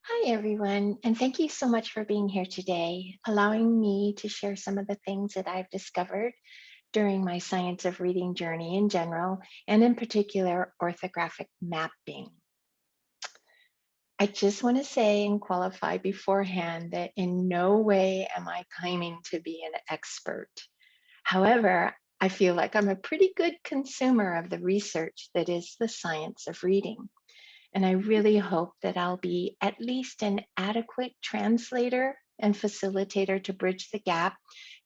Hi, everyone, and thank you so much for being here today, allowing me to share some of the things that I've discovered during my science of reading journey in general, and in particular, orthographic mapping. I just want to say and qualify beforehand that in no way am I claiming to be an expert. However, I feel like I'm a pretty good consumer of the research that is the science of reading. And I really hope that I'll be at least an adequate translator and facilitator to bridge the gap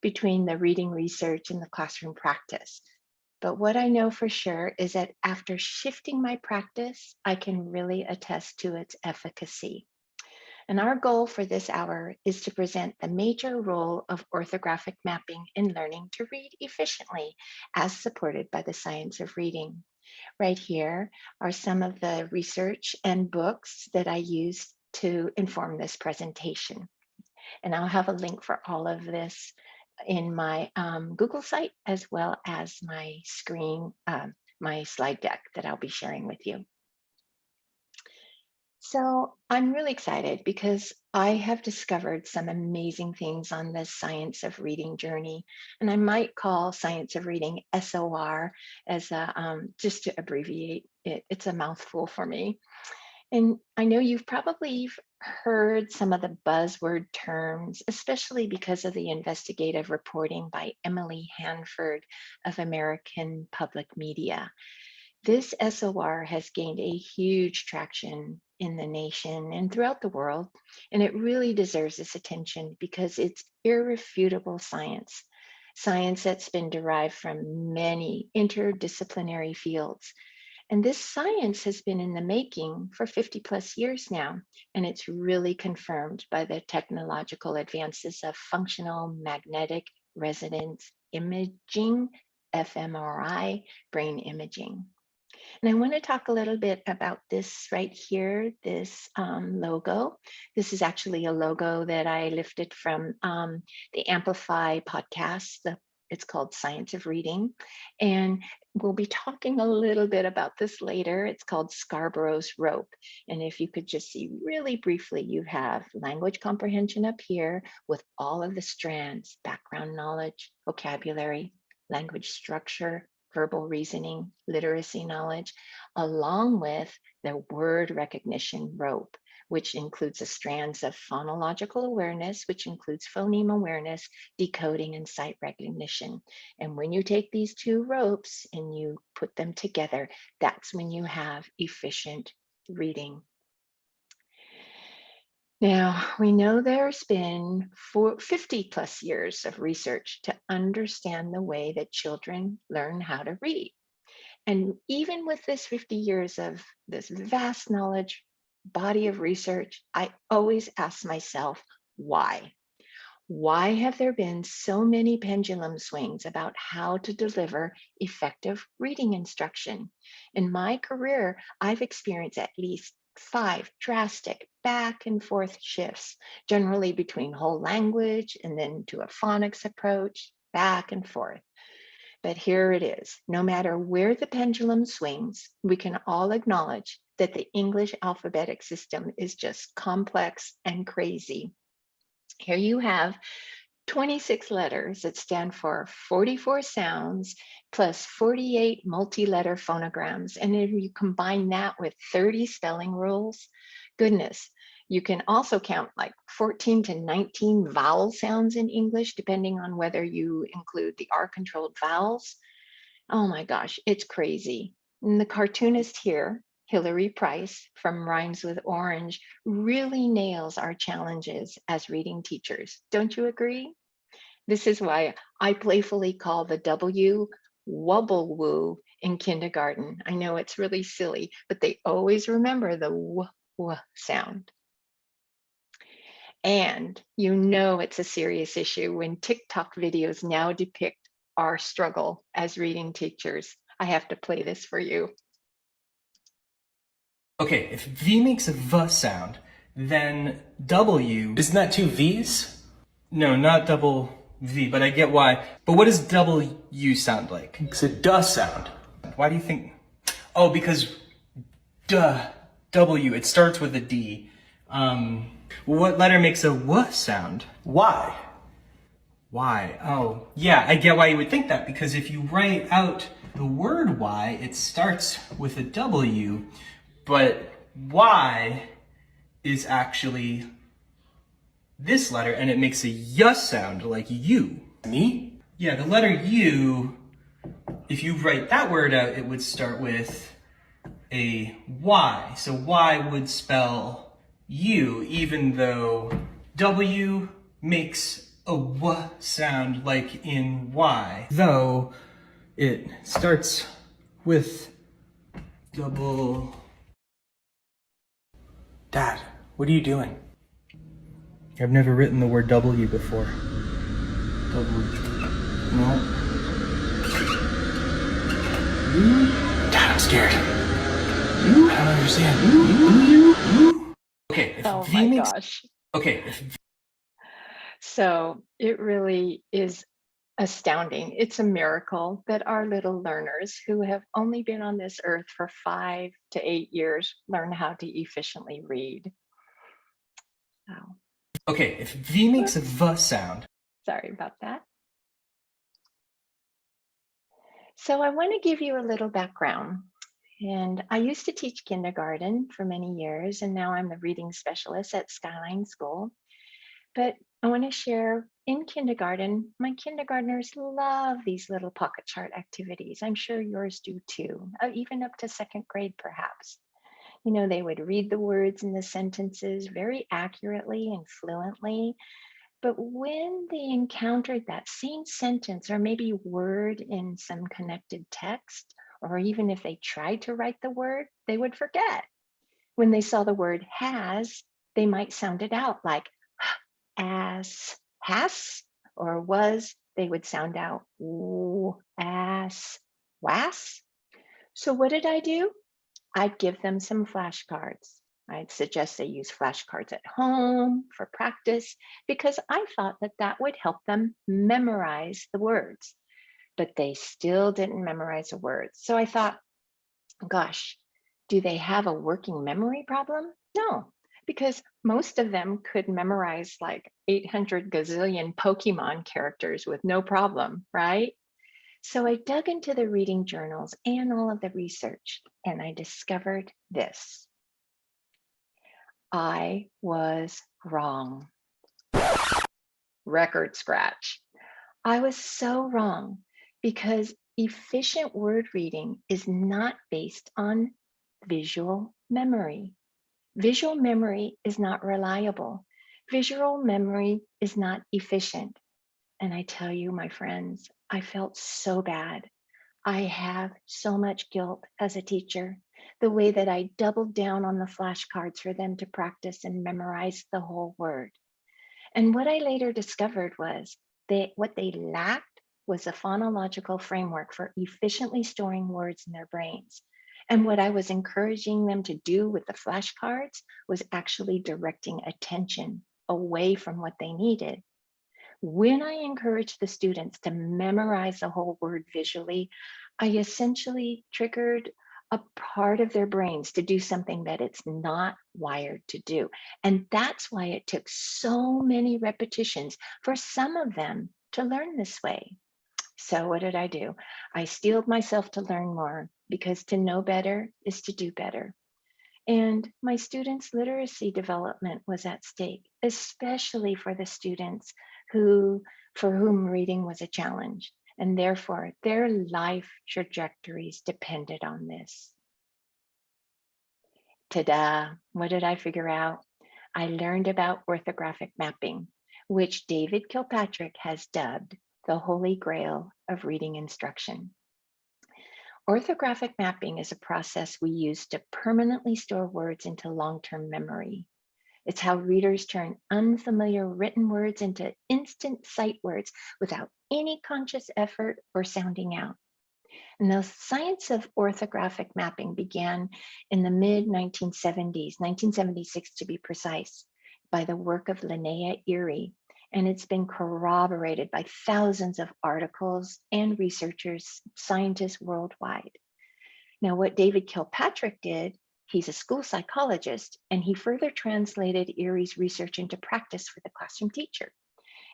between the reading research and the classroom practice. But what I know for sure is that after shifting my practice, I can really attest to its efficacy. And our goal for this hour is to present the major role of orthographic mapping in learning to read efficiently, as supported by the science of reading. Right here are some of the research and books that I used to inform this presentation. And I'll have a link for all of this in my Google site, as well as my screen, my slide deck that I'll be sharing with you. So I'm really excited because I have discovered some amazing things on this science of reading journey, and I might call science of reading SOR as a just to abbreviate it. It's a mouthful for me. And I know you've probably heard some of the buzzword terms, especially because of the investigative reporting by Emily Hanford of American Public Media. This SOR has gained a huge traction in the nation and throughout the world, and it really deserves this attention because it's irrefutable science, science that's been derived from many interdisciplinary fields. And this science has been in the making for 50 plus years now, and it's really confirmed by the technological advances of functional magnetic resonance imaging, fMRI, brain imaging. And I want to talk a little bit about this right here, this logo. This is actually a logo that I lifted from the Amplify podcast. It's called Science of Reading. And we'll be talking a little bit about this later. It's called Scarborough's Rope. And if you could just see really briefly, you have language comprehension up here with all of the strands, background knowledge, vocabulary, language structure, verbal reasoning, literacy knowledge, along with the word recognition rope, which includes the strands of phonological awareness, which includes phoneme awareness, decoding, and sight recognition. And when you take these two ropes and you put them together, that's when you have efficient reading. Now, we know there's been 50 plus years of research to understand the way that children learn how to read. And even with this 50 years of this vast knowledge, body of research, I always ask myself, why? Why have there been so many pendulum swings about how to deliver effective reading instruction? In my career, I've experienced at least 5 drastic back and forth shifts, generally between whole language and then to a phonics approach, back and forth. But here it is. No matter where the pendulum swings, we can all acknowledge that the English alphabetic system is just complex and crazy. Here you have 26 letters that stand for 44 sounds plus 48 multi-letter phonograms. And if you combine that with 30 spelling rules, goodness, you can also count like 14 to 19 vowel sounds in English, depending on whether you include the R-controlled vowels. Oh my gosh, it's crazy. And the cartoonist here, Hilary Price from Rhymes with Orange, really nails our challenges as reading teachers. Don't you agree? This is why I playfully call the W wubble woo in kindergarten. I know it's really silly, but they always remember the w sound. And you know it's a serious issue when TikTok videos now depict our struggle as reading teachers. I have to play this for you. Okay, if V makes a V sound, then W... Isn't that two V's? No, not double V, but I get why. But what does W sound like? It's a duh sound. Why do you think... Oh, because duh, W, it starts with a D. What letter makes a W sound? Why? Why? Oh, yeah, I get why you would think that, because if you write out the word Y, it starts with a W, but Y is actually this letter, and it makes a Y sound, like U. Me? Yeah, the letter U, if you write that word out, it would start with a Y. So Y would spell U, even though W makes a W sound like in Y. Though it starts with double... Dad, what are you doing? I've never written the word W before. W. No. Dad, I'm scared. I don't understand. Okay, if Oh V my makes... gosh. Okay, if So it really is astounding. It's a miracle that our little learners who have only been on this earth for 5 to 8 years learn how to efficiently read. Oh, Okay, if V makes a V sound. sorry about that. So I want to give you a little background. And I used to teach kindergarten for many years, and now I'm the reading specialist at Skyline School. But I want to share in kindergarten, my kindergartners love these little pocket chart activities. I'm sure yours do too, even up to second grade, perhaps. You know, they would read the words in the sentences very accurately and fluently. But when they encountered that same sentence or maybe word in some connected text, or even if they tried to write the word, they would forget. When they saw the word has, they might sound it out like as, has, or was, they would sound out as, was. So what did I do? I'd give them some flashcards. I'd suggest they use flashcards at home for practice because I thought that that would help them memorize the words, but they still didn't memorize the words. So I thought, gosh, do they have a working memory problem? No, because most of them could memorize like 800 gazillion Pokemon characters with no problem, right? So I dug into the reading journals and all of the research, and I discovered this. I was wrong. Record scratch. I was so wrong because efficient word reading is not based on visual memory. Visual memory is not reliable. Visual memory is not efficient. And I tell you, my friends, I felt so bad. I have so much guilt as a teacher, the way that I doubled down on the flashcards for them to practice and memorize the whole word. And what I later discovered was that what they lacked was a phonological framework for efficiently storing words in their brains. And what I was encouraging them to do with the flashcards was actually directing attention away from what they needed. When I encouraged the students to memorize the whole word visually, I essentially triggered a part of their brains to do something that it's not wired to do. And that's why it took so many repetitions for some of them to learn this way. So what did I do? I steeled myself to learn more because to know better is to do better. And my students' literacy development was at stake, especially for the students for whom reading was a challenge. And therefore, their life trajectories depended on this. Ta-da! What did I figure out? I learned about orthographic mapping, which David Kilpatrick has dubbed the Holy Grail of reading instruction. Orthographic mapping is a process we use to permanently store words into long-term memory. It's how readers turn unfamiliar written words into instant sight words without any conscious effort or sounding out. And the science of orthographic mapping began in the mid-1970s, 1976 to be precise, by the work of Linnea Erie. And it's been corroborated by thousands of articles and researchers, scientists worldwide. Now, what David Kilpatrick did He's a school psychologist, and he further translated Erie's research into practice for the classroom teacher.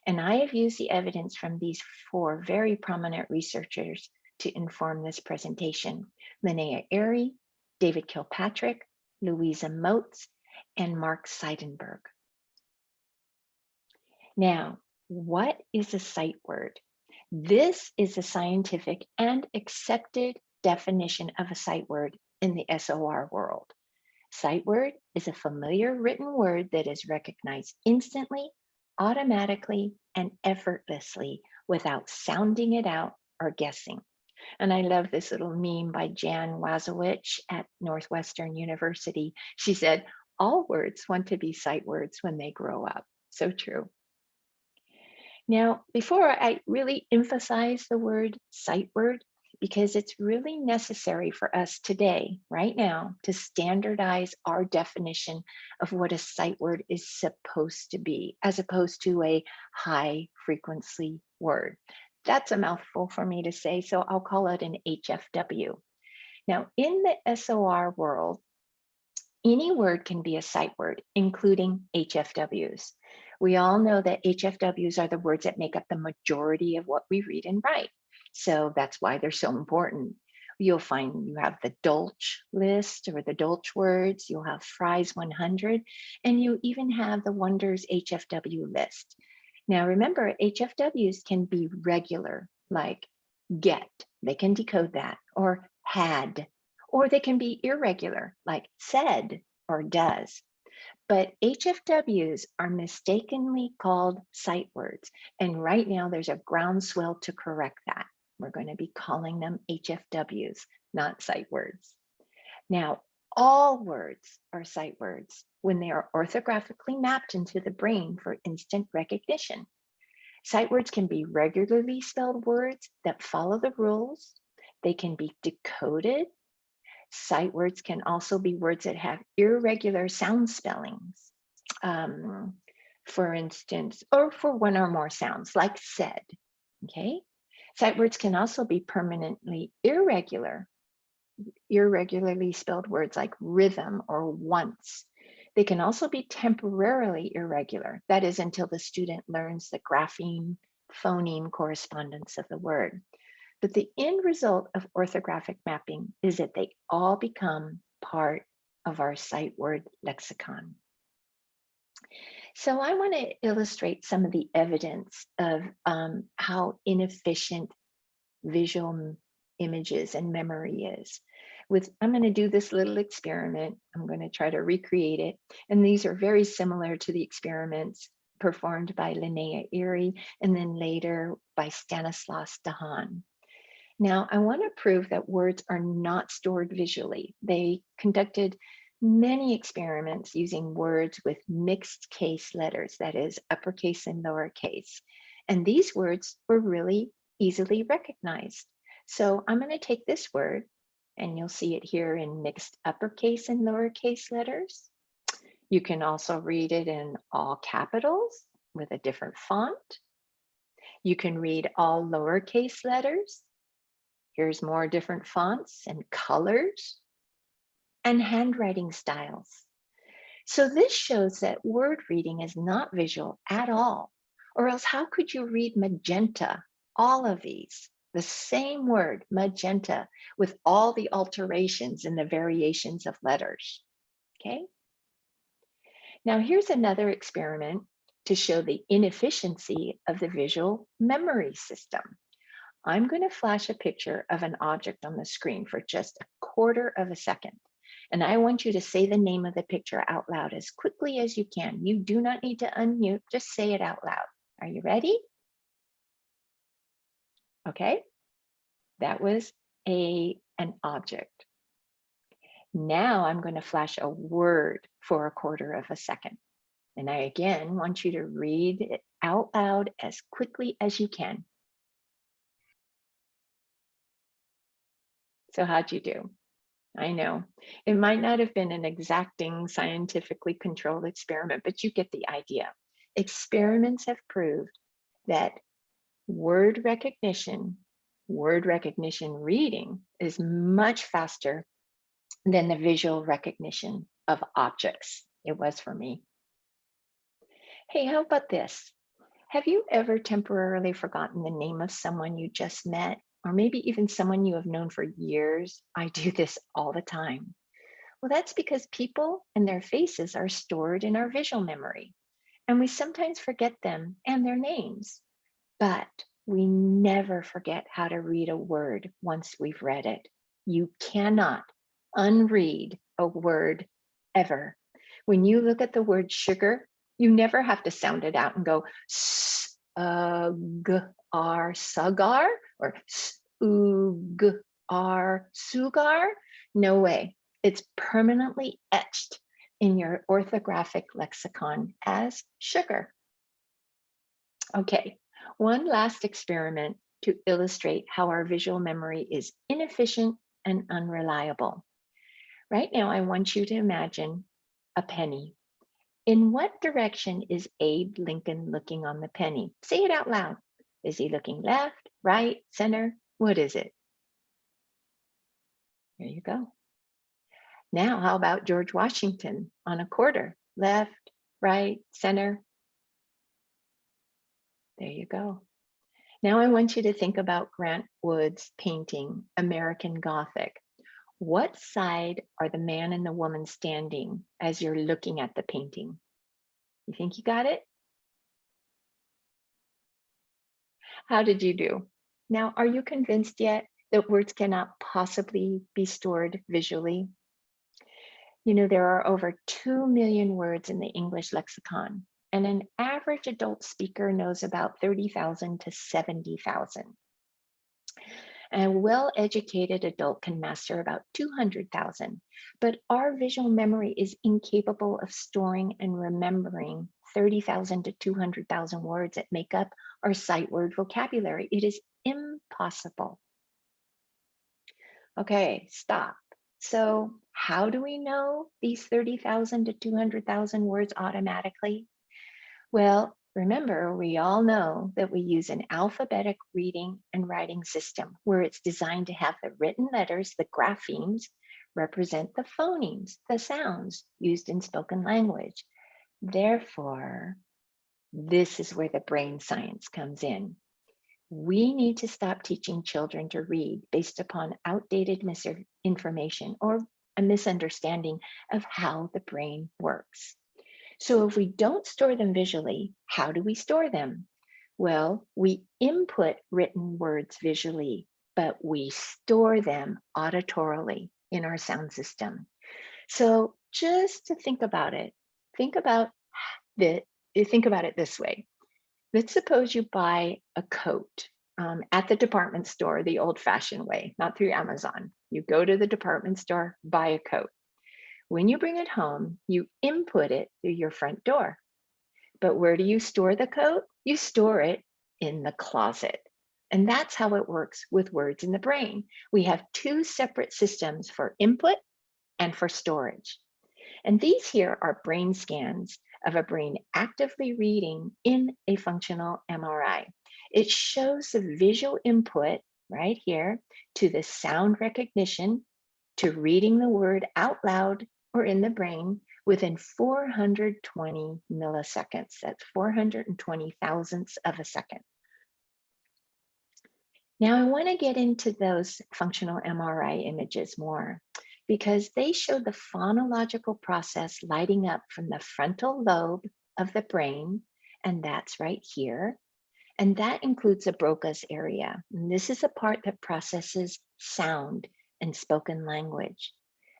And I have used the evidence from these 4 very prominent researchers to inform this presentation: Linnea Arie, David Kilpatrick, Louisa Motes, and Mark Seidenberg. Now, what is a sight word? This is a scientific and accepted definition of a sight word in the SOR world. Sight word is a familiar written word that is recognized instantly, automatically, and effortlessly without sounding it out or guessing. And I love this little meme by Jan Wazowicz at Northwestern University. She said, all words want to be sight words when they grow up. So true. Now, before I really emphasize the word sight word, because it's really necessary for us today, right now, to standardize our definition of what a sight word is supposed to be, as opposed to a high frequency word. That's a mouthful for me to say, so I'll call it an HFW. Now, in the SOR world, any word can be a sight word, including HFWs. We all know that HFWs are the words that make up the majority of what we read and write. So that's why they're so important. You'll find you have the Dolch list or the Dolch words, you'll have Fry's 100, and you even have the Wonders HFW list. Now remember, HFWs can be regular, like get, they can decode that, or had, or they can be irregular, like said or does. But HFWs are mistakenly called sight words. And right now there's a groundswell to correct that. We're going to be calling them HFWs, not sight words. Now, all words are sight words when they are orthographically mapped into the brain for instant recognition. Sight words can be regularly spelled words that follow the rules. They can be decoded. Sight words can also be words that have irregular sound spellings, for instance, or for one or more sounds, like said, okay? Sight words can also be permanently irregular, irregularly spelled words like rhythm or once. They can also be temporarily irregular, that is until the student learns the grapheme, phoneme correspondence of the word. But the end result of orthographic mapping is that they all become part of our sight word lexicon. So I want to illustrate some of the evidence of how inefficient visual images and memory is. I'm going to do this little experiment. I'm going to try to recreate it. And these are very similar to the experiments performed by Linnea Arie and then later by Stanislas Dehaene. Now, I want to prove that words are not stored visually. They conducted many experiments using words with mixed case letters, that is uppercase and lowercase. And these words were really easily recognized. So I'm going to take this word, and you'll see it here in mixed uppercase and lowercase letters. You can also read it in all capitals with a different font. You can read all lowercase letters. Here's more different fonts and colors and handwriting styles. So this shows that word reading is not visual at all, or else how could you read magenta, all of these, the same word, magenta, with all the alterations and the variations of letters, okay? Now here's another experiment to show the inefficiency of the visual memory system. I'm going to flash a picture of an object on the screen for just a quarter of a second. And I want you to say the name of the picture out loud as quickly as you can. You do not need to unmute, just say it out loud. Are you ready? Okay, that was an object. Now I'm going to flash a word for a quarter of a second. And I again want you to read it out loud as quickly as you can. So how'd you do? I know it might not have been an exacting scientifically controlled experiment, but you get the idea. Experiments have proved that word recognition reading is much faster than the visual recognition of objects. It was for me. Hey, how about this? Have you ever temporarily forgotten the name of someone you just met, or maybe even someone you have known for years? I do this all the time. Well, that's because people and their faces are stored in our visual memory, and we sometimes forget them and their names. But we never forget how to read a word once we've read it. You cannot unread a word ever. When you look at the word sugar, you never have to sound it out and go sugar or sugar. No way. It's permanently etched in your orthographic lexicon as sugar. Okay, one last experiment to illustrate how our visual memory is inefficient and unreliable. Right now, I want you to imagine a penny. In what direction is Abe Lincoln looking on the penny? Say it out loud. Is he looking left, right, center? What is it? There you go. Now, how about George Washington on a quarter? Left, right, center? There you go. Now I want you to think about Grant Wood's painting, American Gothic. What side are the man and the woman standing as you're looking at the painting? You think you got it? How did you do? Now, are you convinced yet that words cannot possibly be stored visually? You know, there are over 2 million words in the English lexicon, and an average adult speaker knows about 30,000 to 70,000. A well-educated adult can master about 200,000, but our visual memory is incapable of storing and remembering 30,000 to 200,000 words that make up our sight word vocabulary. It is impossible. Okay, stop. So how do we know these 30,000 to 200,000 words automatically? Well, remember, we all know that we use an alphabetic reading and writing system where it's designed to have the written letters, the graphemes, represent the phonemes, the sounds used in spoken language. Therefore, this is where the brain science comes in. We need to stop teaching children to read based upon outdated misinformation or a misunderstanding of how the brain works. So if we don't store them visually, how do we store them? Well, we input written words visually, but we store them auditorily in our sound system. So just to think about it, think about it this way. Let's suppose you buy a coat at the department store the old-fashioned way, not through Amazon. You go to the department store, buy a coat. When you bring it home, you input it through your front door. But where do you store the coat? You store it in the closet. And that's how it works with words in the brain. We have two separate systems for input and for storage. And these here are brain scans of a brain actively reading in a functional MRI. It shows the visual input right here to the sound recognition, to reading the word out loud or in the brain within 420 milliseconds. That's 420 thousandths of a second. Now I want to get into those functional MRI images more because they show the phonological process lighting up from the frontal lobe of the brain, and that's right here. And that includes the Broca's area. And this is a part that processes sound and spoken language.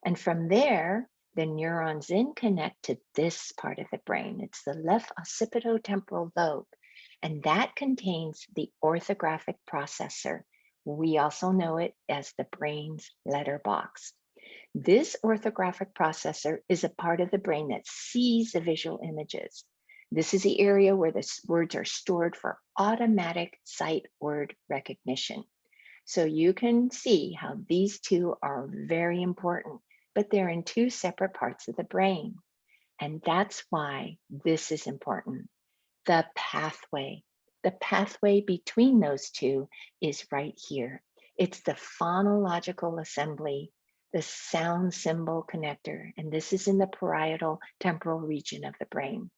And from there, the neurons then connect to this part of the brain. It's the left occipitotemporal lobe, and that contains the orthographic processor. We also know it as the brain's letterbox. This orthographic processor is a part of the brain that sees the visual images. This is the area where the words are stored for automatic sight word recognition. So you can see how these two are very important, but they're in two separate parts of the brain. And that's why this is important. The pathway between those two is right here. It's the phonological assembly the sound symbol connector, and this is in the parietal temporal region of the brain.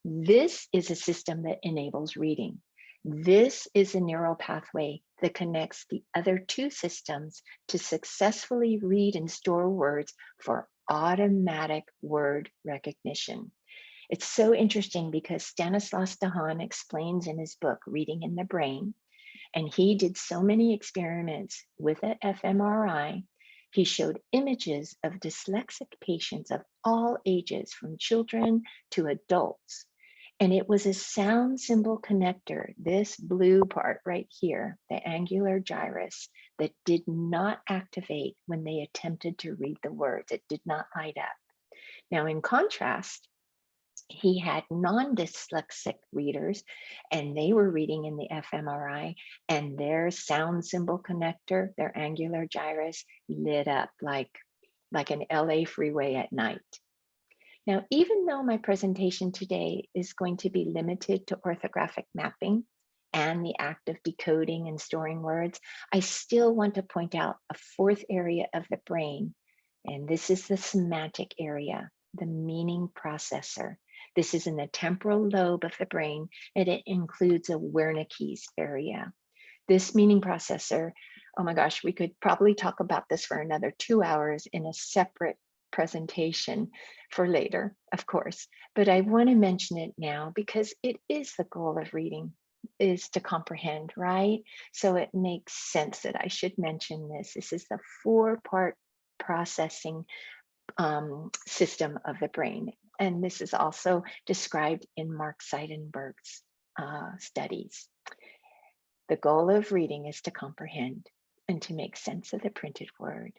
This is a system that enables reading. This is a neural pathway that connects the other two systems to successfully read and store words for automatic word recognition. It's so interesting because Stanislaus Dehaene explains in his book, Reading in the Brain, and he did so many experiments with an fMRI. He showed images of dyslexic patients of all ages, from children to adults. And it was a sound symbol connector, this blue part right here, the angular gyrus, that did not activate when they attempted to read the words. It did not light up. Now, in contrast, he had non-dyslexic readers, and they were reading in the fMRI, and their sound symbol connector, their angular gyrus, lit up like an LA freeway at night. Now, even though my presentation today is going to be limited to orthographic mapping and the act of decoding and storing words, I still want to point out a fourth area of the brain, and this is the semantic area, the meaning processor. This is in the temporal lobe of the brain, and it includes a Wernicke's area. This meaning processor, oh my gosh, we could probably talk about this for another 2 hours in a separate presentation for later, of course, but I want to mention it now because it is the goal of reading, is to comprehend, right? So it makes sense that I should mention this. This is the 4-part processing system of the brain. And this is also described in Mark Seidenberg's studies. The goal of reading is to comprehend and to make sense of the printed word.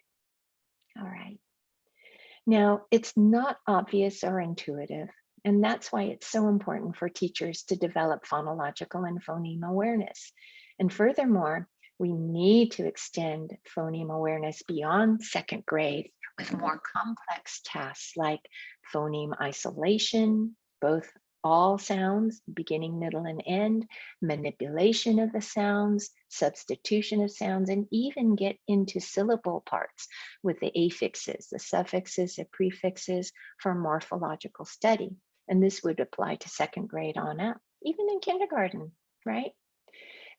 All right. Now, it's not obvious or intuitive, and that's why it's so important for teachers to develop phonological and phoneme awareness. And furthermore, we need to extend phoneme awareness beyond 2nd grade with more complex tasks like phoneme isolation, both all sounds, beginning, middle, and end, manipulation of the sounds, substitution of sounds, and even get into syllable parts with the affixes, the suffixes, the prefixes for morphological study. And this would apply to 2nd grade on up, even in kindergarten, right?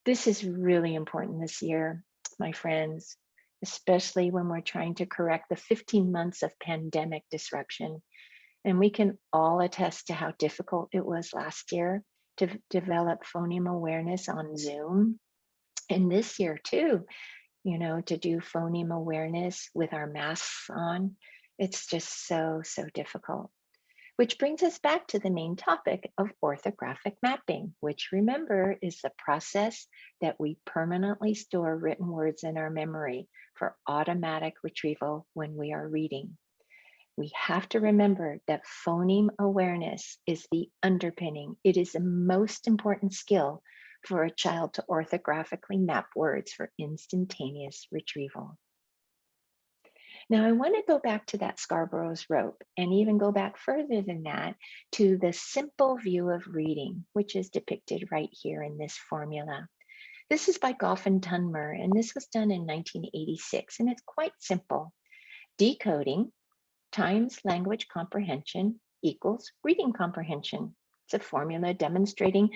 This is really important this year, my friends, especially when we're trying to correct the 15 months of pandemic disruption. And we can all attest to how difficult it was last year to develop phoneme awareness on Zoom. And this year too, you know, to do phoneme awareness with our masks on. It's just so difficult. Which brings us back to the main topic of orthographic mapping, which, remember, is the process that we permanently store written words in our memory for automatic retrieval when we are reading. We have to remember that phoneme awareness is the underpinning. It is the most important skill for a child to orthographically map words for instantaneous retrieval. Now, I want to go back to that Scarborough's rope and even go back further than that to the simple view of reading, which is depicted right here in this formula. This is by Goff and Tunmer, and this was done in 1986, and it's quite simple. Decoding times language comprehension equals reading comprehension. It's a formula demonstrating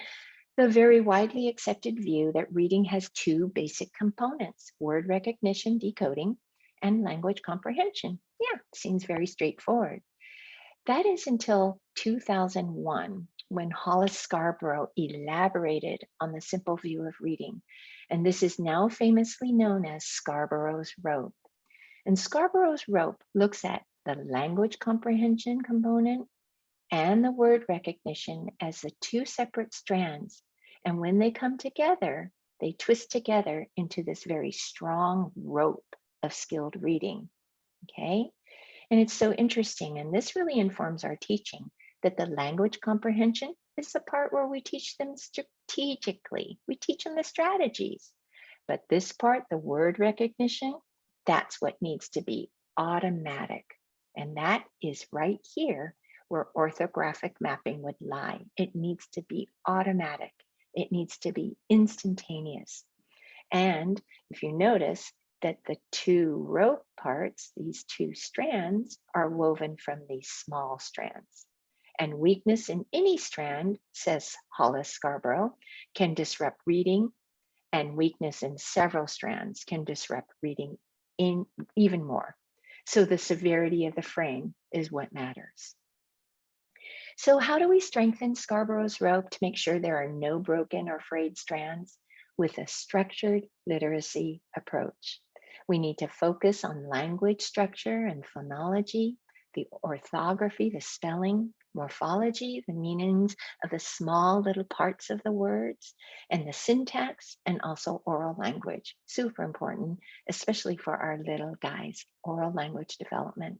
the very widely accepted view that reading has 2 basic components: word recognition, decoding, and language comprehension. Yeah, seems very straightforward. That is until 2001, when Hollis Scarborough elaborated on the simple view of reading. And this is now famously known as Scarborough's rope. And Scarborough's rope looks at the language comprehension component and the word recognition as the 2 separate strands. And when they come together, they twist together into this very strong rope of skilled reading, okay? And it's so interesting, and this really informs our teaching, that the language comprehension is the part where we teach them strategically. We teach them the strategies. But this part, the word recognition, that's what needs to be automatic. And that is right here where orthographic mapping would lie. It needs to be automatic. It needs to be instantaneous. And if you notice, that the two rope parts, these two strands, are woven from these small strands. And weakness in any strand, says Hollis Scarborough, can disrupt reading, and weakness in several strands can disrupt reading in even more. So the severity of the frame is what matters. So how do we strengthen Scarborough's rope to make sure there are no broken or frayed strands? With a structured literacy approach. We need to focus on language structure and phonology, the orthography, the spelling, morphology, the meanings of the small little parts of the words, and the syntax, and also oral language. Super important, especially for our little guys, oral language development.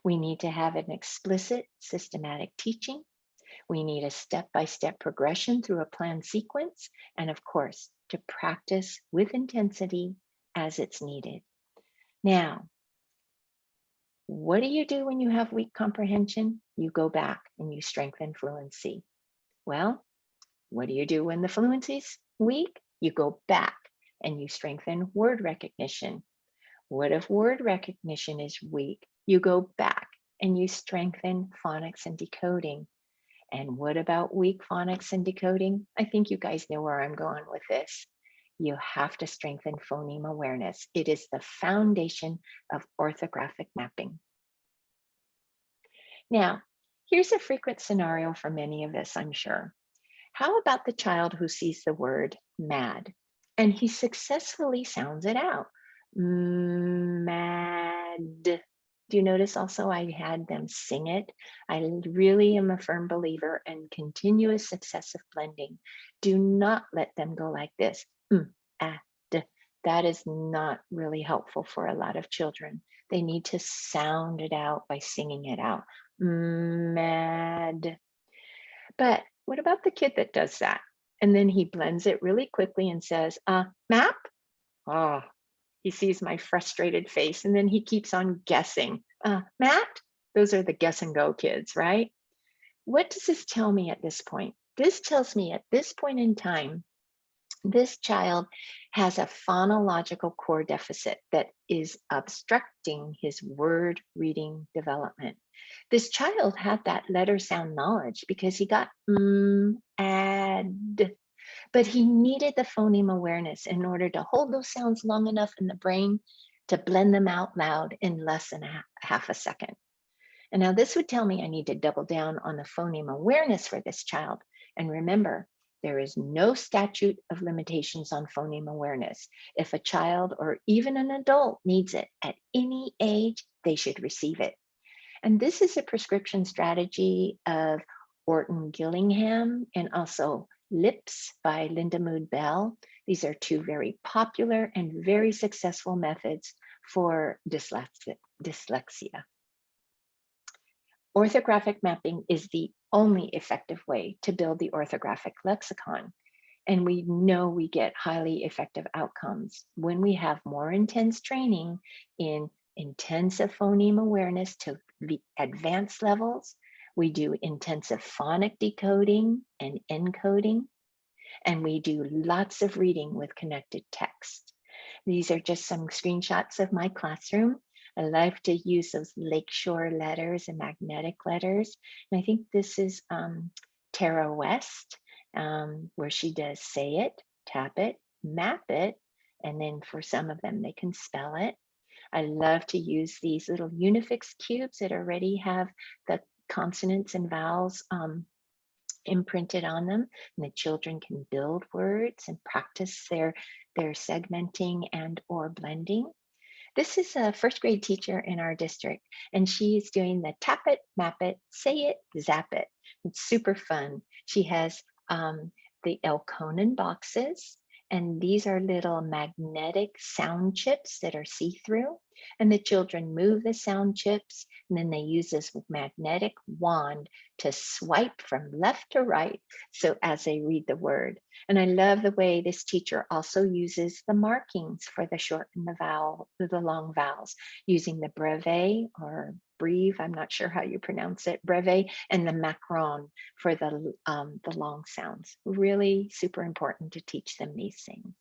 We need to have an explicit, systematic teaching. We need a step-by-step progression through a planned sequence, and of course, to practice with intensity as it's needed. Now, what do you do when you have weak comprehension? You go back and you strengthen fluency. Well, what do you do when the fluency's weak? You go back and you strengthen word recognition. What if word recognition is weak? You go back and you strengthen phonics and decoding. And what about weak phonics and decoding? I think you guys know where I'm going with this. You have to strengthen phoneme awareness. It is the foundation of orthographic mapping. Now, here's a frequent scenario for many of us, I'm sure. How about the child who sees the word mad and he successfully sounds it out? Mad. Do you notice also I had them sing it? I really am a firm believer in continuous successive blending. Do not let them go like this. D. That is not really helpful for a lot of children. They need to sound it out by singing it out. Mad. But what about the kid that does that? And then he blends it really quickly and says, map? Oh, he sees my frustrated face and then he keeps on guessing. Matt? Those are the guess and go kids, right? What does this tell me at this point? This tells me at this point in time, this child has a phonological core deficit that is obstructing his word reading development. This child had that letter sound knowledge because he got ad, but he needed the phoneme awareness in order to hold those sounds long enough in the brain to blend them out loud in less than half a second. And now this would tell me I need to double down on the phoneme awareness for this child. And remember, there is no statute of limitations on phoneme awareness. If a child or even an adult needs it at any age, they should receive it. And this is a prescription strategy of Orton Gillingham and also Lips by Linda Mood Bell. These are two very popular and very successful methods for dyslexia. Orthographic mapping is the only effective way to build the orthographic lexicon. And we know we get highly effective outcomes when we have more intense training in intensive phoneme awareness to the advanced levels. We do intensive phonic decoding and encoding, and we do lots of reading with connected text. These are just some screenshots of my classroom. I love to use those lakeshore letters and magnetic letters. And I think this is Tara West, where she does say it, tap it, map it, and then for some of them, they can spell it. I love to use these little Unifix cubes that already have the consonants and vowels imprinted on them, and the children can build words and practice their segmenting and or blending. This is a first grade teacher in our district, and she's doing the tap it, map it, say it, zap it. It's super fun. She has the Elkonin boxes, and these are little magnetic sound chips that are see-through. And the children move the sound chips, and then they use this magnetic wand to swipe from left to right, so as they read the word. And I love the way this teacher also uses the markings for the short and the long vowels, using the breve or breve, I'm not sure how you pronounce it, breve, and the macron for the long sounds. Really super important to teach them these things.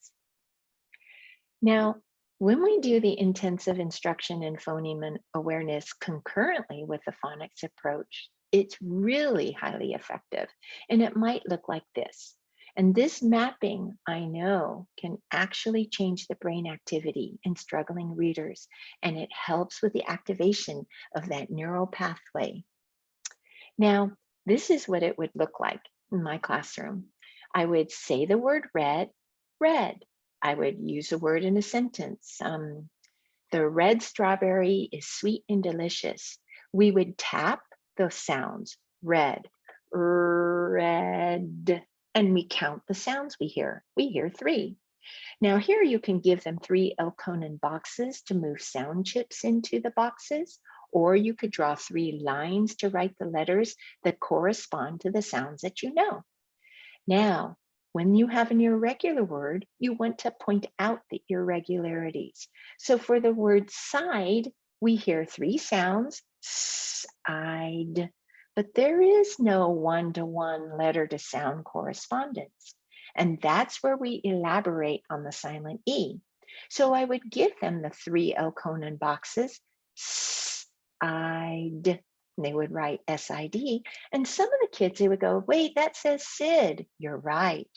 Now, When we do the intensive instruction in phoneme and awareness concurrently with the phonics approach, it's really highly effective. And it might look like this. And this mapping, I know, can actually change the brain activity in struggling readers, and it helps with the activation of that neural pathway. Now, this is what it would look like in my classroom. I would say the word red, red. I would use a word in a sentence. The red strawberry is sweet and delicious. We would tap those sounds, red, red, and we count the sounds we hear. We hear 3. Now here you can give them 3 Elkonin boxes to move sound chips into the boxes, or you could draw 3 lines to write the letters that correspond to the sounds that you know. Now, when you have an irregular word, you want to point out the irregularities. So for the word side, we hear 3 sounds, side, but there is no one-to-one letter to sound correspondence. And that's where we elaborate on the silent E. So I would give them the 3 Elkonin boxes, side, and they would write SID. And some of the kids, they would go, wait, that says Sid. You're right.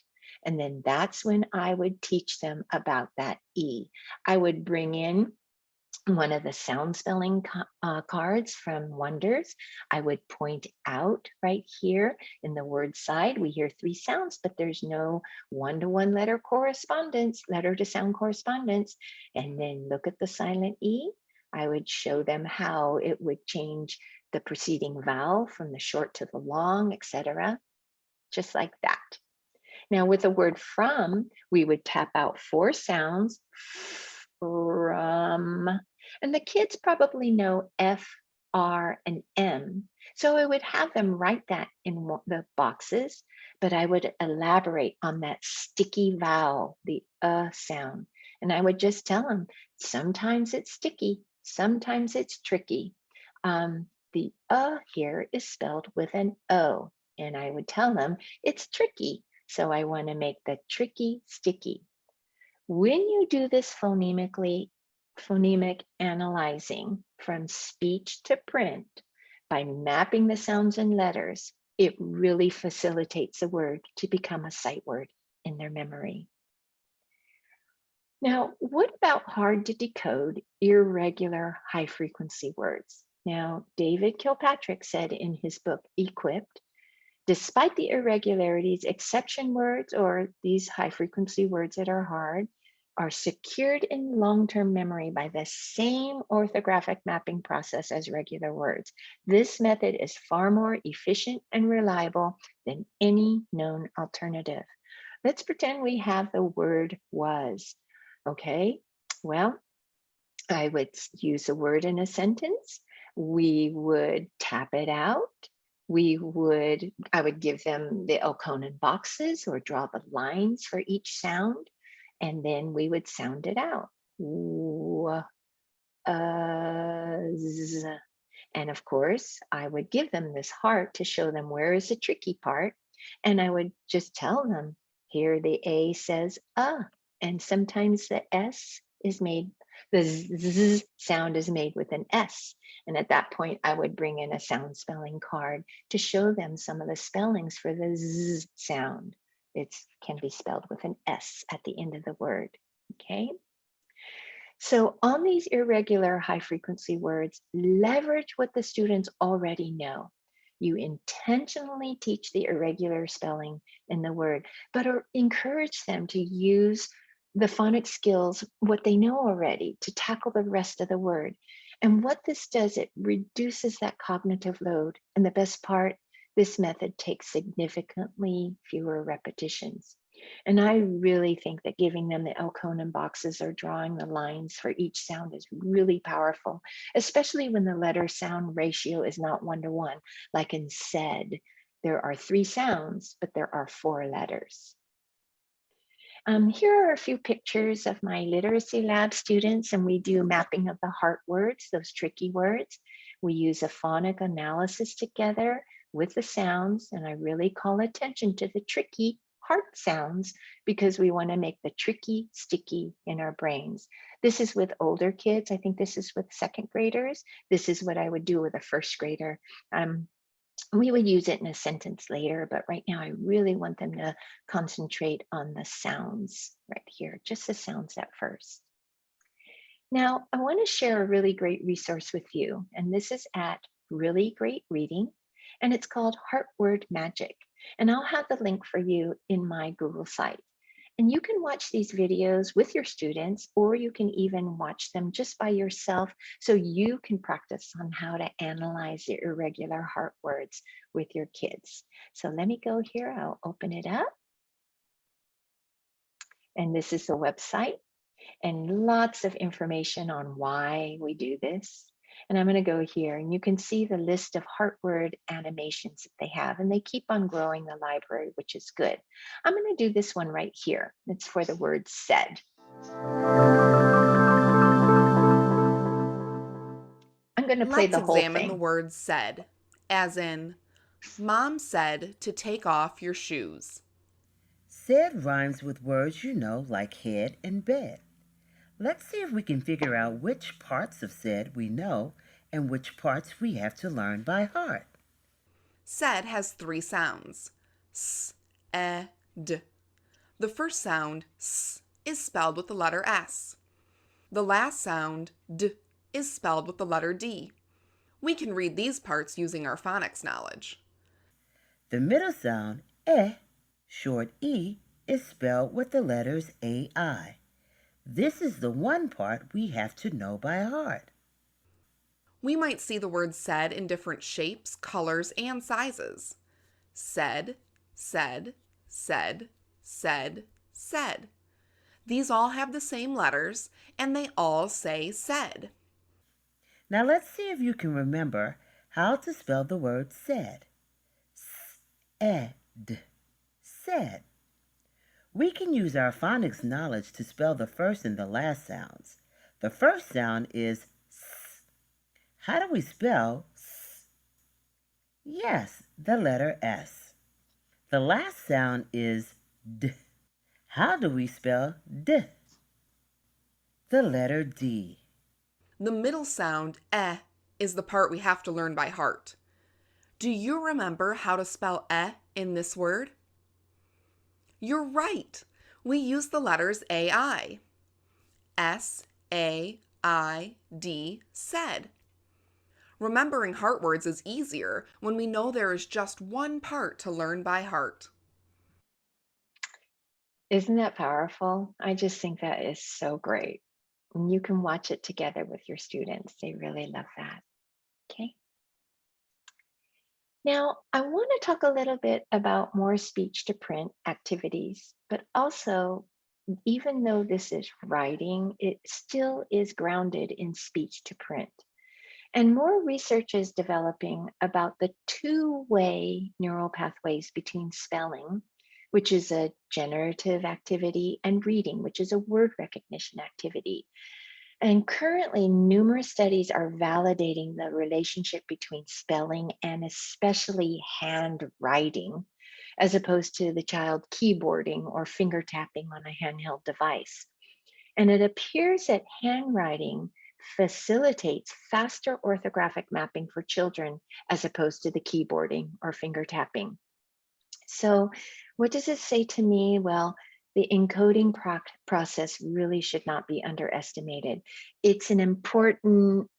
And then that's when I would teach them about that E. I would bring in one of the sound spelling cards from Wonders. I would point out right here in the word side, we hear 3 sounds, but there's no one-to-one letter correspondence, letter to sound correspondence. And then look at the silent E. I would show them how it would change the preceding vowel from the short to the long, etc. Just like that. Now with the word from, we would tap out 4 sounds, from, and the kids probably know F, R, and M. So I would have them write that in the boxes, but I would elaborate on that sticky vowel, the sound. And I would just tell them, sometimes it's sticky, sometimes it's tricky. The here is spelled with an O, and I would tell them it's tricky. So I want to make the tricky sticky. When you do this phonemic analyzing from speech to print by mapping the sounds and letters, it really facilitates a word to become a sight word in their memory. Now, what about hard to decode, irregular, high frequency words? Now, David Kilpatrick said in his book, Equipped, despite the irregularities, exception words or these high frequency words that are hard are secured in long-term memory by the same orthographic mapping process as regular words. This method is far more efficient and reliable than any known alternative. Let's pretend we have the word was. Okay, well, I would use a word in a sentence. We would tap it out. I would give them the Elkonin boxes or draw the lines for each sound, and then we would sound it out. Z. And of course, I would give them this heart to show them where is the tricky part. And I would just tell them, here the A says and sometimes the S is made, the Z sound is made with an S. And at that point, I would bring in a sound spelling card to show them some of the spellings for the Z sound. It can be spelled with an S at the end of the word, okay? So on these irregular high frequency words, leverage what the students already know. You intentionally teach the irregular spelling in the word, but encourage them to use the phonics skills, what they know already, to tackle the rest of the word. And what this does, it reduces that cognitive load. And the best part, this method takes significantly fewer repetitions. And I really think that giving them the Elkonin boxes or drawing the lines for each sound is really powerful, especially when the letter sound ratio is not 1-to-1, like in said. There are 3 sounds, but there are 4 letters. Here are a few pictures of my literacy lab students, and we do mapping of the heart words, those tricky words. We use a phonic analysis together with the sounds, and I really call attention to the tricky heart sounds because we want to make the tricky sticky in our brains. This is with older kids. I think this is with second graders. This is what I would do with a first grader. We would use it in a sentence later, but right now I really want them to concentrate on the sounds right here, just the sounds at first. Now, I want to share a really great resource with you, and this is at Really Great Reading, and it's called Heart Word Magic. And I'll have the link for you in my Google site. And you can watch these videos with your students, or you can even watch them just by yourself so you can practice on how to analyze the irregular heart words with your kids. So let me go here, I'll open it up. And this is the website and lots of information on why we do this. And I'm going to go here and you can see the list of heart word animations that they have, and they keep on growing the library, which is good. I'm going to do this one right here. It's for the word said. I'm going to play Let's the whole examine the thing. word said, as in, Mom said to take off your shoes. Said rhymes with words you know, like head and bed. Let's see if we can figure out which parts of said we know and which parts we have to learn by heart. Said has three sounds, s, e, d. The first sound, s, is spelled with the letter S. The last sound, d, is spelled with the letter D. We can read these parts using our phonics knowledge. The middle sound, short e, is spelled with the letters AI. This is the one part we have to know by heart. We might see the word said in different shapes, colors, and sizes. Said, said, said, said, said. These all have the same letters, and they all say said. Now let's see if you can remember how to spell the word said. S-E-D, said. We can use our phonics knowledge to spell the first and the last sounds. The first sound is S. How do we spell S? Yes, the letter S. The last sound is D. How do we spell D? The letter D. The middle sound, is the part we have to learn by heart. Do you remember how to spell in this word? You're right. We use the letters AI. S-A-I-D, said. Remembering heart words is easier when we know there is just one part to learn by heart. Isn't that powerful? I just think that is so great. And you can watch it together with your students. They really love that. Okay. Now, I want to talk a little bit about more speech to print activities, but also, even though this is writing, it still is grounded in speech to print. And more research is developing about the two-way neural pathways between spelling, which is a generative activity, and reading, which is a word recognition activity. And currently, numerous studies are validating the relationship between spelling and especially handwriting, as opposed to the child keyboarding or finger tapping on a handheld device. And it appears that handwriting facilitates faster orthographic mapping for children as opposed to the keyboarding or finger tapping. So, what does it say to me? Well, the encoding process really should not be underestimated. It's an important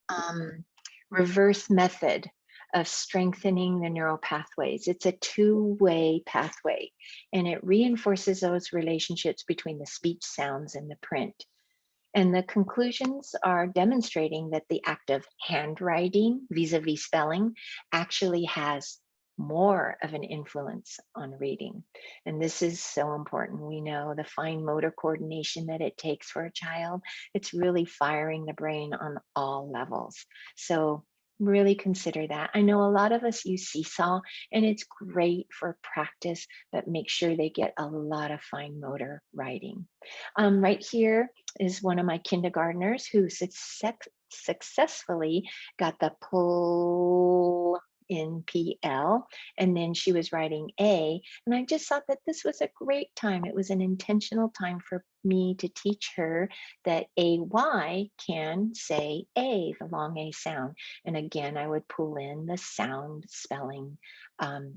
reverse method of strengthening the neural pathways. It's a two-way pathway, and it reinforces those relationships between the speech sounds and the print. And the conclusions are demonstrating that the act of handwriting vis-a-vis spelling actually has more of an influence on reading. And this is so important. We know the fine motor coordination that it takes for a child. It's really firing the brain on all levels. So really consider that. I know a lot of us use Seesaw, and it's great for practice, but make sure they get a lot of fine motor writing. Right here is one of my kindergartners who successfully got the pull NPL, and then she was writing A. And I just thought that this was a great time. It was an intentional time for me to teach her that AY can say A, the long A sound. And again, I would pull in the sound spelling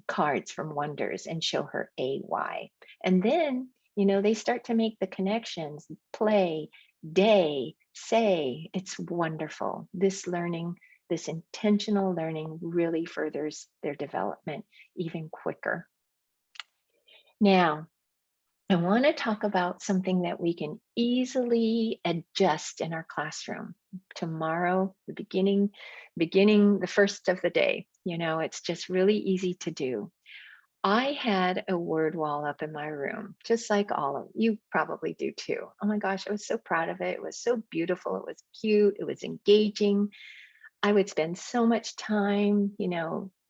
cards from Wonders and show her AY. And then, they start to make the connections, play, day, say. It's wonderful. This learning, this intentional learning really furthers their development even quicker. Now, I want to talk about something that we can easily adjust in our classroom. Tomorrow, the beginning, the first of the day, it's just really easy to do. I had a word wall up in my room, just like all of you probably do too. Oh my gosh, I was so proud of it. It was so beautiful. It was cute. It was engaging. I would spend so much time,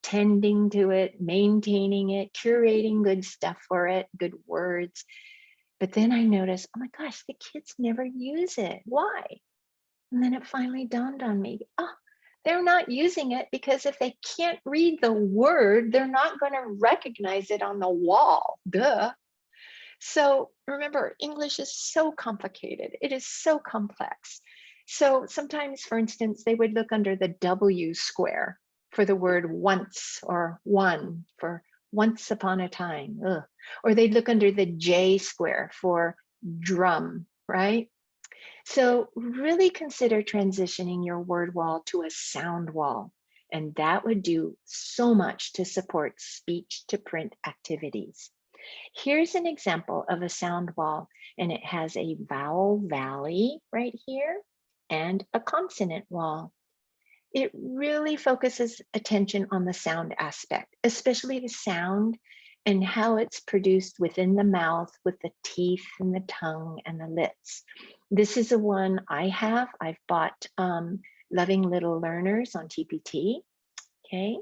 tending to it, maintaining it, curating good stuff for it, good words. But then I noticed, oh my gosh, the kids never use it. Why? And then it finally dawned on me, oh, they're not using it because if they can't read the word, they're not going to recognize it on the wall. Duh. So remember, English is so complicated. It is so complex. So sometimes, for instance, they would look under the W square for the word once, or one for once upon a time. Ugh. Or they'd look under the J square for drum, right? So really consider transitioning your word wall to a sound wall. And that would do so much to support speech to print activities. Here's an example of a sound wall, and it has a vowel valley right here and a consonant wall. It really focuses attention on the sound aspect, especially the sound and how it's produced within the mouth with the teeth and the tongue and the lips. This is the one I have. I've bought Loving Little Learners on TPT, okay?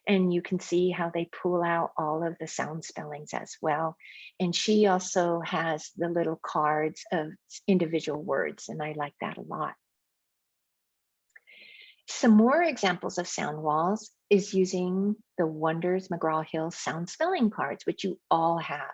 And you can see how they pull out all of the sound spellings as well. And she also has the little cards of individual words, and I like that a lot. Some more examples of sound walls is using the Wonders McGraw-Hill sound spelling cards, which you all have.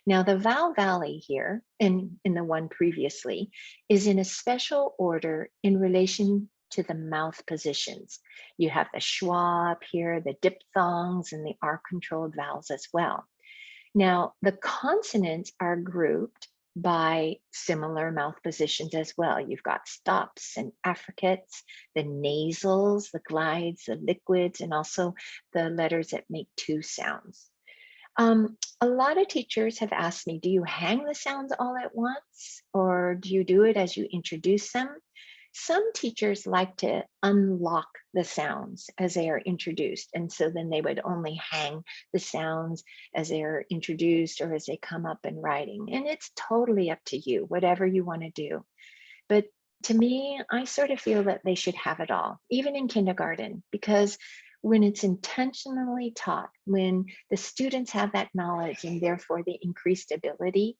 Now the vowel valley here, in the one previously, is in a special order in relation to the mouth positions. You have the schwa up here, the diphthongs, and the R-controlled vowels as well. Now the consonants are grouped by similar mouth positions as well. You've got stops and affricates, the nasals, the glides, the liquids, and also the letters that make two sounds. A lot of teachers have asked me, do you hang the sounds all at once, or do you do it as you introduce them? Some teachers like to unlock the sounds as they are introduced. And so then they would only hang the sounds as they're introduced or as they come up in writing. And it's totally up to you, whatever you want to do. But to me, I sort of feel that they should have it all, even in kindergarten, because when it's intentionally taught, when the students have that knowledge and therefore the increased ability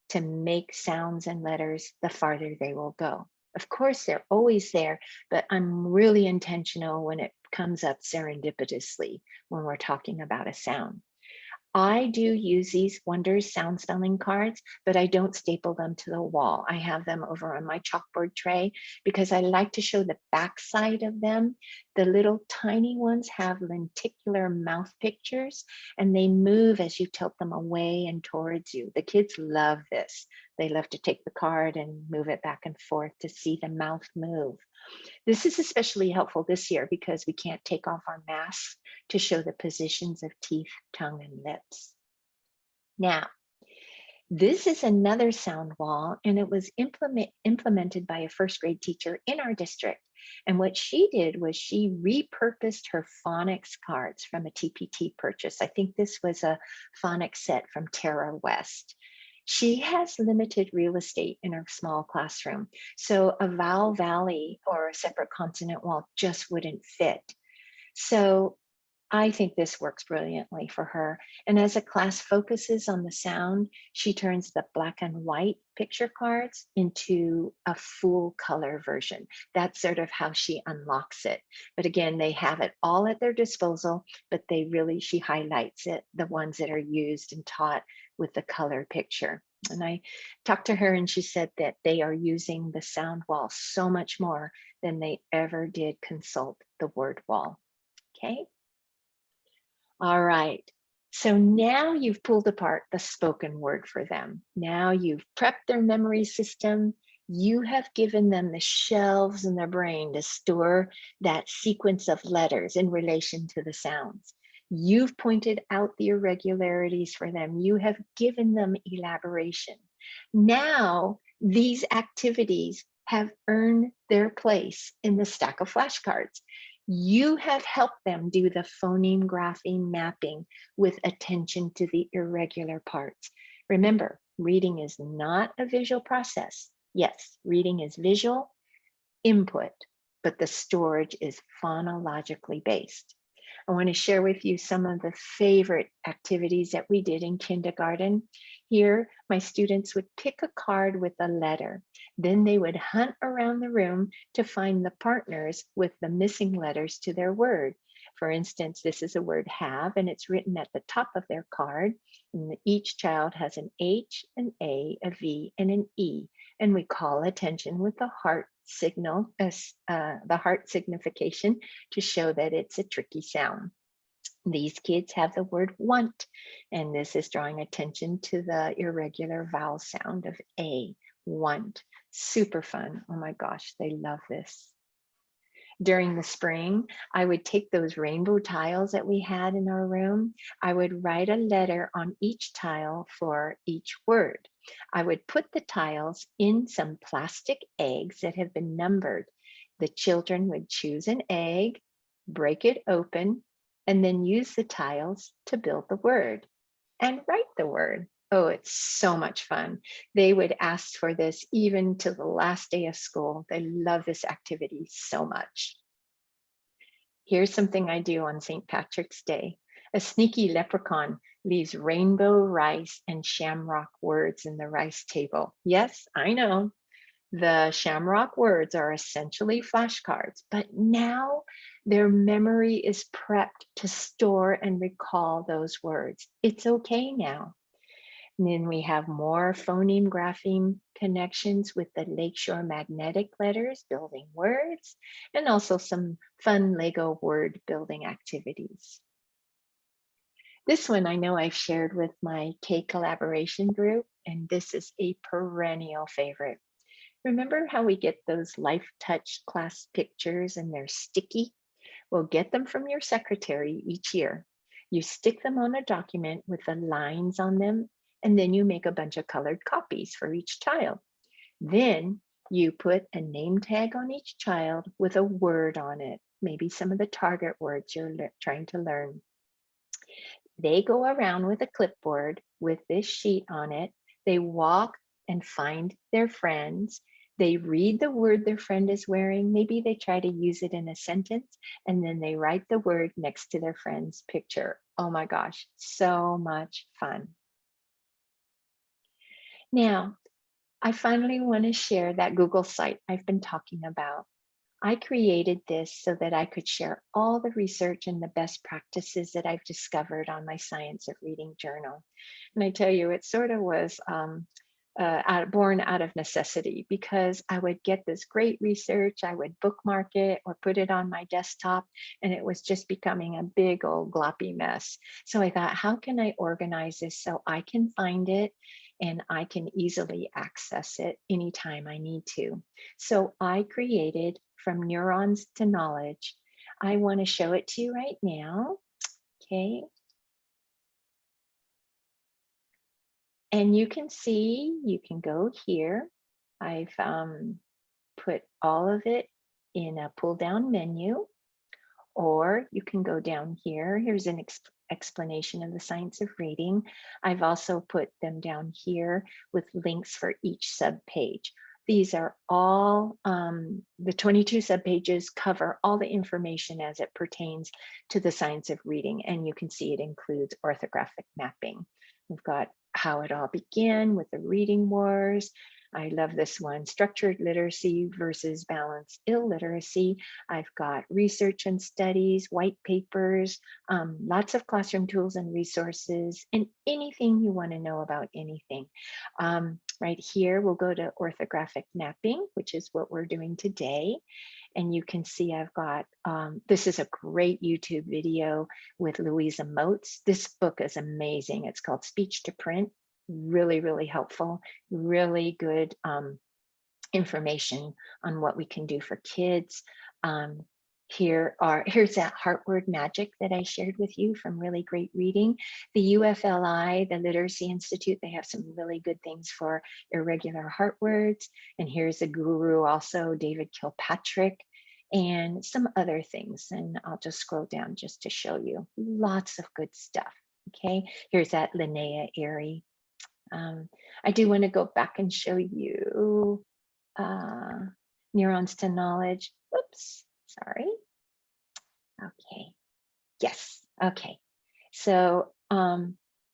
to make sounds and letters, the farther they will go. Of course, they're always there, but I'm really intentional when it comes up serendipitously when we're talking about a sound. I do use these Wonders sound spelling cards, but I don't staple them to the wall. I have them over on my chalkboard tray because I like to show the backside of them. The little tiny ones have lenticular mouth pictures, and they move as you tilt them away and towards you. The kids love this. They love to take the card and move it back and forth to see the mouth move. This is especially helpful this year because we can't take off our masks to show the positions of teeth, tongue, and lips. Now, this is another sound wall, and it was implemented by a first grade teacher in our district. And what she did was she repurposed her phonics cards from a TPT purchase. I think this was a phonics set from Tara West. She has limited real estate in her small classroom, so a vowel valley or a separate consonant wall just wouldn't fit. So I think this works brilliantly for her. And as a class focuses on the sound, she turns the black and white picture cards into a full color version. That's sort of how she unlocks it. But again, they have it all at their disposal, but she highlights it, the ones that are used and taught with the color picture. And I talked to her and she said that they are using the sound wall so much more than they ever did consult the word wall. Okay. All right. So now you've pulled apart the spoken word for them. Now you've prepped their memory system. You have given them the shelves in their brain to store that sequence of letters in relation to the sounds. You've pointed out the irregularities for them. You have given them elaboration. Now these activities have earned their place in the stack of flashcards. You have helped them do the phoneme grapheme mapping with attention to the irregular parts. Remember, reading is not a visual process. Yes, reading is visual input, but the storage is phonologically based. I want to share with you some of the favorite activities that we did in kindergarten. Here, my students would pick a card with a letter. Then they would hunt around the room to find the partners with the missing letters to their word. For instance, this is a word have, and it's written at the top of their card. And each child has an H, an A, a V, and an E. And we call attention with the heart signal, the heart signification to show that it's a tricky sound. These kids have the word want, and this is drawing attention to the irregular vowel sound of A, want. Super fun. Oh my gosh, they love this. During the spring, I would take those rainbow tiles that we had in our room. I would write a letter on each tile for each word. I would put the tiles in some plastic eggs that have been numbered. The children would choose an egg, break it open, and then use the tiles to build the word and write the word. Oh, it's so much fun. They would ask for this even to the last day of school. They love this activity so much. Here's something I do on St. Patrick's Day. A sneaky leprechaun leaves rainbow rice and shamrock words in the rice table. Yes, I know. The shamrock words are essentially flashcards, but now their memory is prepped to store and recall those words. It's okay now. And then we have more phoneme grapheme connections with the Lakeshore magnetic letters, building words, and also some fun Lego word building activities. This one I know I've shared with my K collaboration group, and this is a perennial favorite. Remember how we get those Life Touch class pictures and they're sticky? Well, get them from your secretary each year. You stick them on a document with the lines on them, and then you make a bunch of colored copies for each child. Then you put a name tag on each child with a word on it, maybe some of the target words you're trying to learn. They go around with a clipboard with this sheet on it. They walk and find their friends. They read the word their friend is wearing. Maybe they try to use it in a sentence, and then they write the word next to their friend's picture. Oh my gosh, so much fun. Now, I finally want to share that Google site I've been talking about. I created this so that I could share all the research and the best practices that I've discovered on my Science of Reading journal. And I tell you, it sort of was born out of necessity, because I would get this great research, I would bookmark it or put it on my desktop, and it was just becoming a big old gloppy mess. So I thought, how can I organize this so I can find it and I can easily access it anytime I need to? So I created From Neurons to Knowledge. I want to show it to you right now. Okay. And you can see, you can go here. I've put all of it in a pull down menu, or you can go down here. Here's an explanation of the science of reading. I've also put them down here with links for each sub page. These are all, the 22 subpages cover all the information as it pertains to the science of reading. And you can see it includes orthographic mapping. We've got how it all began with the reading wars. I love this one, structured literacy versus balanced illiteracy. I've got research and studies, white papers, lots of classroom tools and resources, and anything you want to know about anything. Right here, we'll go to orthographic mapping, which is what we're doing today. And you can see I've got, this is a great YouTube video with Louisa Moats. This book is amazing. It's called Speech to Print. Really, really helpful, really good information on what we can do for kids. Here's that heart word magic that I shared with you from Really Great Reading. The UFLI, the Literacy Institute, they have some really good things for irregular heart words. And here's a guru also, David Kilpatrick, and some other things. And I'll just scroll down just to show you lots of good stuff. Okay, here's that Linnea Airy. I do want to go back and show you Neurons to Knowledge. Oops, sorry. Okay, yes, okay. So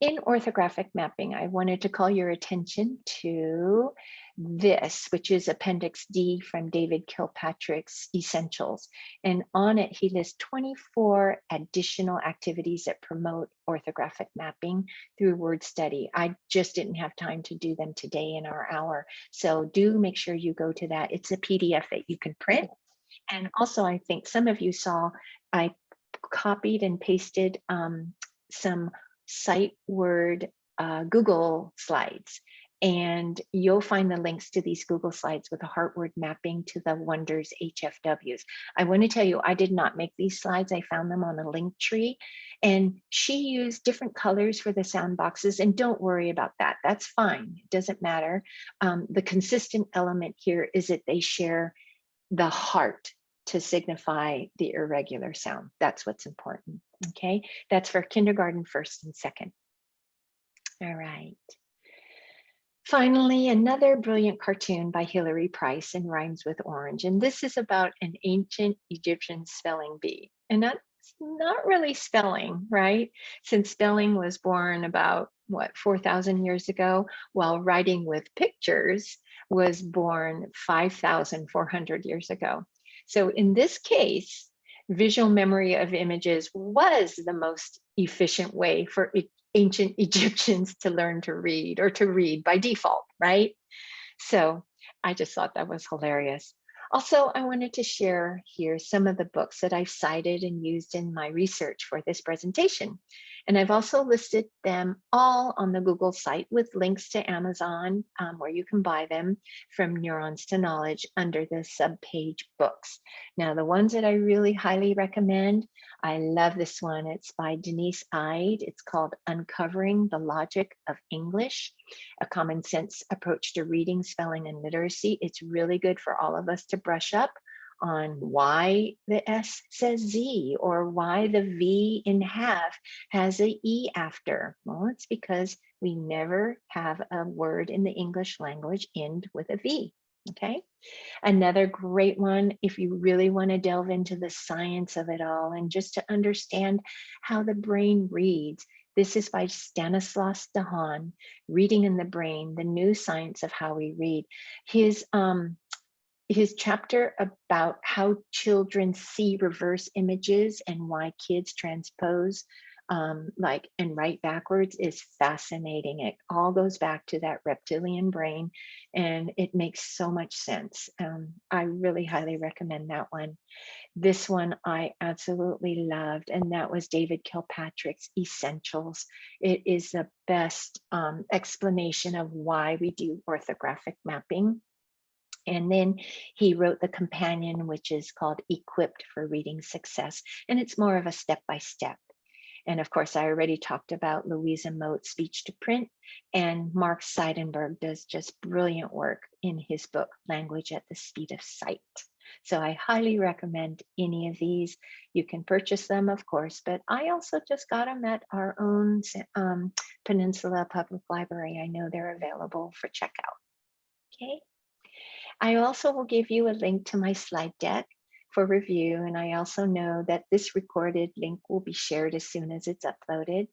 in orthographic mapping, I wanted to call your attention to this, which is Appendix D from David Kilpatrick's Essentials. And on it, he lists 24 additional activities that promote orthographic mapping through word study. I just didn't have time to do them today in our hour. So do make sure you go to that. It's a PDF that you can print. And also, I think some of you saw, I copied and pasted some sight word Google slides, and you'll find the links to these Google slides with a heart word mapping to the Wonders HFWs. I want to tell you, I did not make these slides. I found them on a link tree, and she used different colors for the sound boxes, and don't worry about that. That's fine. It doesn't matter. The consistent element here is that they share the heart to signify the irregular sound. That's what's important. Okay, that's for kindergarten, first and second. All right. Finally, another brilliant cartoon by Hilary Price and rhymes with orange. And this is about an ancient Egyptian spelling bee. And that's not really spelling, right? Since spelling was born about, what, 4,000 years ago, while writing with pictures was born 5,400 years ago. So in this case, visual memory of images was the most efficient way for ancient Egyptians to learn to read, or to read by default, right? So I just thought that was hilarious. Also, I wanted to share here some of the books that I've cited and used in my research for this presentation. And I've also listed them all on the Google site with links to Amazon, where you can buy them, from Neurons to Knowledge, under the subpage books. Now, the ones that I really highly recommend, I love this one. It's by Denise Ide. It's called Uncovering the Logic of English, a common sense approach to reading, spelling, and literacy. It's really good for all of us to brush up on why the S says Z, or why the V in have has a E after. Well, it's because we never have a word in the English language end with a V, okay? Another great one, if you really want to delve into the science of it all and just to understand how the brain reads, this is by Stanislas Dehaene, Reading in the Brain, the New Science of How We Read. His chapter about how children see reverse images and why kids transpose and write backwards is fascinating. It all goes back to that reptilian brain, and it makes so much sense. I really highly recommend that one. This one I absolutely loved, and that was David Kilpatrick's Essentials. It is the best explanation of why we do orthographic mapping. And then he wrote the companion, which is called Equipped for Reading Success. And it's more of a step-by-step. And of course, I already talked about Louisa Moat's Speech to Print, and Mark Seidenberg does just brilliant work in his book, Language at the Speed of Sight. So I highly recommend any of these. You can purchase them, of course, but I also just got them at our own Peninsula Public Library. I know they're available for checkout. Okay. I also will give you a link to my slide deck for review, and I also know that this recorded link will be shared as soon as it's uploaded.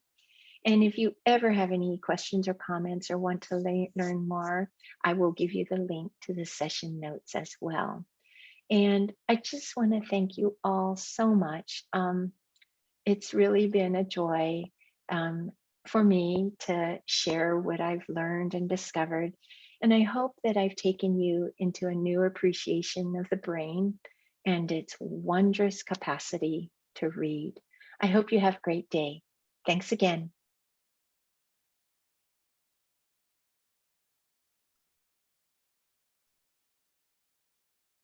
And if you ever have any questions or comments or want to learn more, I will give you the link to the session notes as well. And I just want to thank you all so much. It's really been a joy um, for me to share what I've learned and discovered. And I hope that I've taken you into a new appreciation of the brain and its wondrous capacity to read. I hope you have a great day. Thanks again.